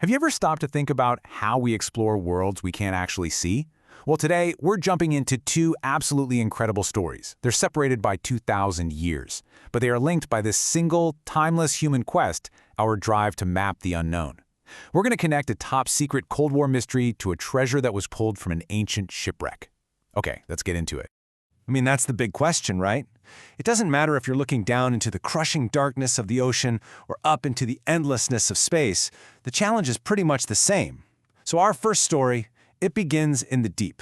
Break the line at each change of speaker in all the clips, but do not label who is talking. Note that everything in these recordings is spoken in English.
Have you ever stopped to think about how we explore worlds we can't actually see? Well, today, we're jumping into two absolutely incredible stories. They're separated by 2,000 years, but they are linked by this single, timeless human quest, our drive to map the unknown. We're going to connect a top-secret Cold War mystery to a treasure that was pulled from an ancient shipwreck. Okay, let's get into it.
That's the big question, right? It doesn't matter if you're looking down into the crushing darkness of the ocean or up into the endlessness of space. The challenge is pretty much the same. So our first story, it begins in the deep.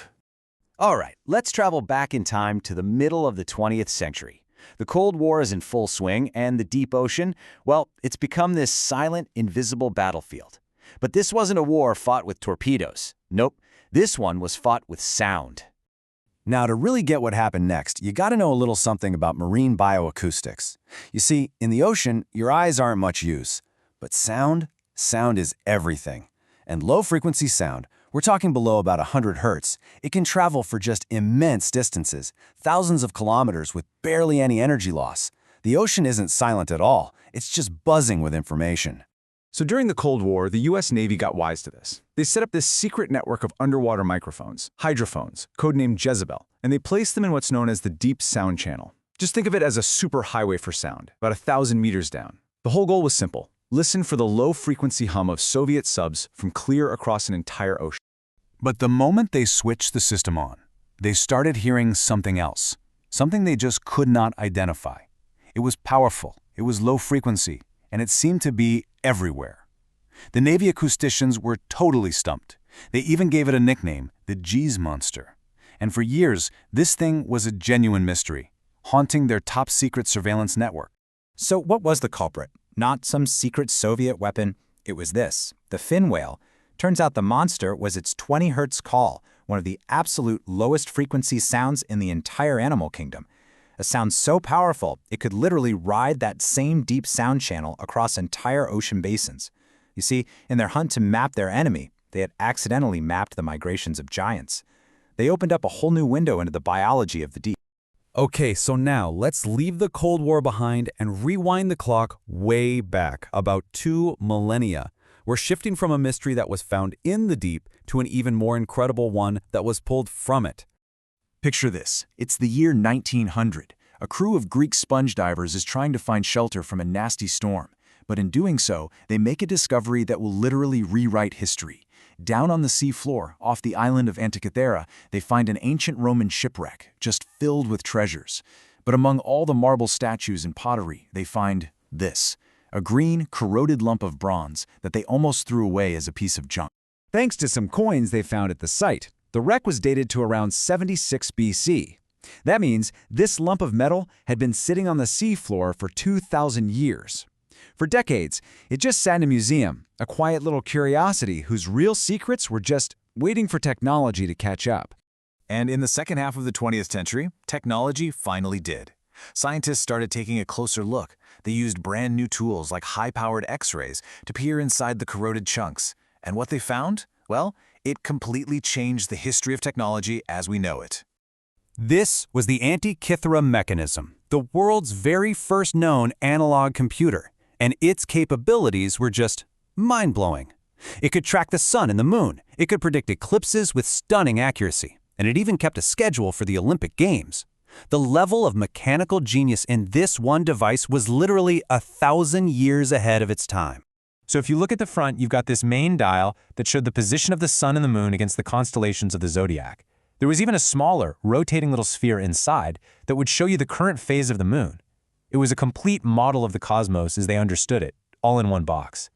All right, let's travel back in time to the middle of the 20th century. The Cold War is in full swing, and the deep ocean, well, it's become this silent, invisible battlefield. But this wasn't a war fought with torpedoes. Nope, this one was fought with sound.
Now, to really get what happened next, you gotta know a little something about marine bioacoustics. You see, in the ocean, your eyes aren't much use. But sound is everything. And low-frequency sound, we're talking below about 100 hertz, it can travel for just immense distances, thousands of kilometers with barely any energy loss. The ocean isn't silent at all, it's just buzzing with information.
So during the Cold War, the U.S. Navy got wise to this. They set up this secret network of underwater microphones, hydrophones, codenamed Jezebel, and they placed them in what's known as the Deep Sound Channel. Just think of it as a superhighway for sound, about 1,000 meters down. The whole goal was simple: listen for the low-frequency hum of Soviet subs from clear across an entire ocean.
But the moment they switched the system on, they started hearing something else, something they just could not identify. It was powerful, it was low frequency, and it seemed to be everywhere. The Navy acousticians were totally stumped. They even gave it a nickname, the G's Monster. And for years, this thing was a genuine mystery, haunting their top-secret surveillance network.
So what was the culprit? Not some secret Soviet weapon. It was this, the fin whale. Turns out the monster was its 20 hertz call, one of the absolute lowest frequency sounds in the entire animal kingdom. A sound so powerful, it could literally ride that same deep sound channel across entire ocean basins. You see, in their hunt to map their enemy, they had accidentally mapped the migrations of giants. They opened up a whole new window into the biology of the deep.
Okay, so now let's leave the Cold War behind and rewind the clock way back, about 2 millennia. We're shifting from a mystery that was found in the deep to an even more incredible one that was pulled from it.
Picture this. It's the year 1900. A crew of Greek sponge divers is trying to find shelter from a nasty storm. But in doing so, they make a discovery that will literally rewrite history. Down on the sea floor, off the island of Antikythera, they find an ancient Roman shipwreck, just filled with treasures. But among all the marble statues and pottery, they find this: a green, corroded lump of bronze that they almost threw away as a piece of junk.
Thanks to some coins they found at the site, the wreck was dated to around 76 BC. That means this lump of metal had been sitting on the seafloor for 2,000 years. For decades, it just sat in a museum, a quiet little curiosity whose real secrets were just waiting for technology to catch up.
And in the second half of the 20th century, technology finally did. Scientists started taking a closer look. They used brand new tools like high-powered X-rays to peer inside the corroded chunks. And what they found? Well, it completely changed the history of technology as we know it.
This was the Antikythera mechanism, the world's very first known analog computer, and its capabilities were just mind-blowing. It could track the sun and the moon, it could predict eclipses with stunning accuracy, and it even kept a schedule for the Olympic Games. The level of mechanical genius in this one device was literally 1,000 years ahead of its time.
So if you look at the front, you've got this main dial that showed the position of the sun and the moon against the constellations of the zodiac. There was even a smaller, rotating little sphere inside that would show you the current phase of the moon. It was a complete model of the cosmos as they understood it, all in one box.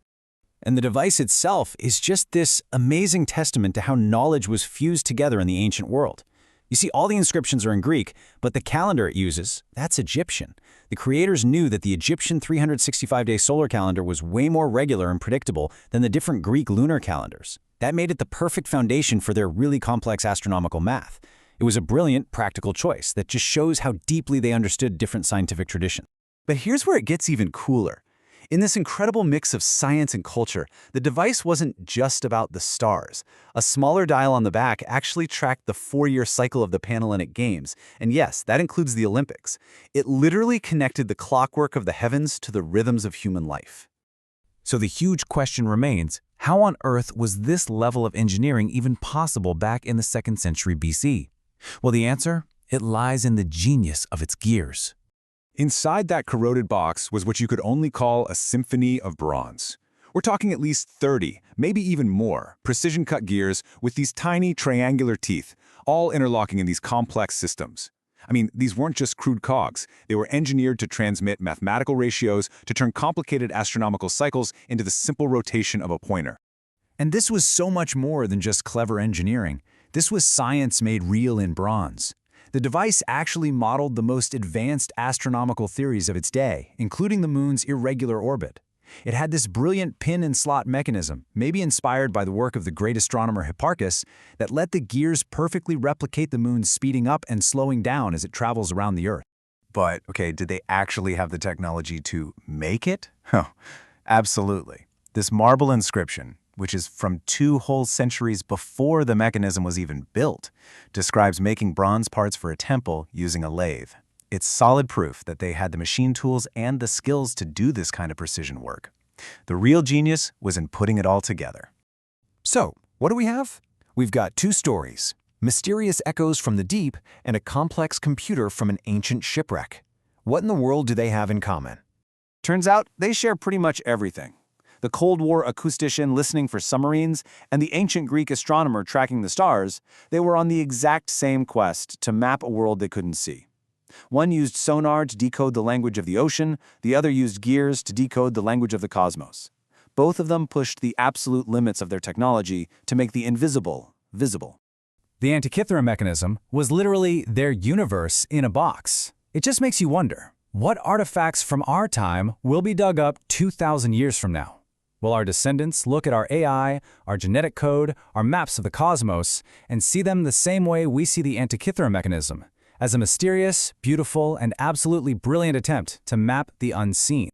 And the device itself is just this amazing testament to how knowledge was fused together in the ancient world. You see, all the inscriptions are in Greek, but the calendar it uses, that's Egyptian. The creators knew that the Egyptian 365-day solar calendar was way more regular and predictable than the different Greek lunar calendars. That made it the perfect foundation for their really complex astronomical math. It was a brilliant, practical choice that just shows how deeply they understood different scientific traditions.
But here's where it gets even cooler. In this incredible mix of science and culture, the device wasn't just about the stars. A smaller dial on the back actually tracked the 4-year cycle of the Panhellenic Games, and yes, that includes the Olympics. It literally connected the clockwork of the heavens to the rhythms of human life.
So the huge question remains,
How on earth was this level of engineering even possible back in the 2nd century BC? Well, the answer? It lies in the genius of its gears.
Inside that corroded box was what you could only call a symphony of bronze. We're talking at least 30, maybe even more, precision-cut gears with these tiny triangular teeth, all interlocking in these complex systems. I mean, these weren't just crude cogs. They were engineered to transmit mathematical ratios to turn complicated astronomical cycles into the simple rotation of a pointer.
And this was so much more than just clever engineering. This was science made real in bronze. The device actually modeled the most advanced astronomical theories of its day, including the moon's irregular orbit. It had this brilliant pin-and-slot mechanism, maybe inspired by the work of the great astronomer Hipparchus, that let the gears perfectly replicate the moon's speeding up and slowing down as it travels around the Earth.
But, okay, did they actually have the technology to make it? Oh, absolutely. This marble inscription, which is from 2 whole centuries before the mechanism was even built, describes making bronze parts for a temple using a lathe. It's solid proof that they had the machine tools and the skills to do this kind of precision work. The real genius was in putting it all together.
So, what do we have? We've got 2 stories, mysterious echoes from the deep and a complex computer from an ancient shipwreck. What in the world do they have in common?
Turns out they share pretty much everything. The Cold War acoustician listening for submarines and the ancient Greek astronomer tracking the stars, they were on the exact same quest to map a world they couldn't see. One used sonar to decode the language of the ocean, the other used gears to decode the language of the cosmos. Both of them pushed the absolute limits of their technology to make the invisible visible.
The Antikythera mechanism was literally their universe in a box. It just makes you wonder, what artifacts from our time will be dug up 2,000 years from now? Will our descendants look at our AI, our genetic code, our maps of the cosmos, and see them the same way we see the Antikythera mechanism, as a mysterious, beautiful, and absolutely brilliant attempt to map the unseen?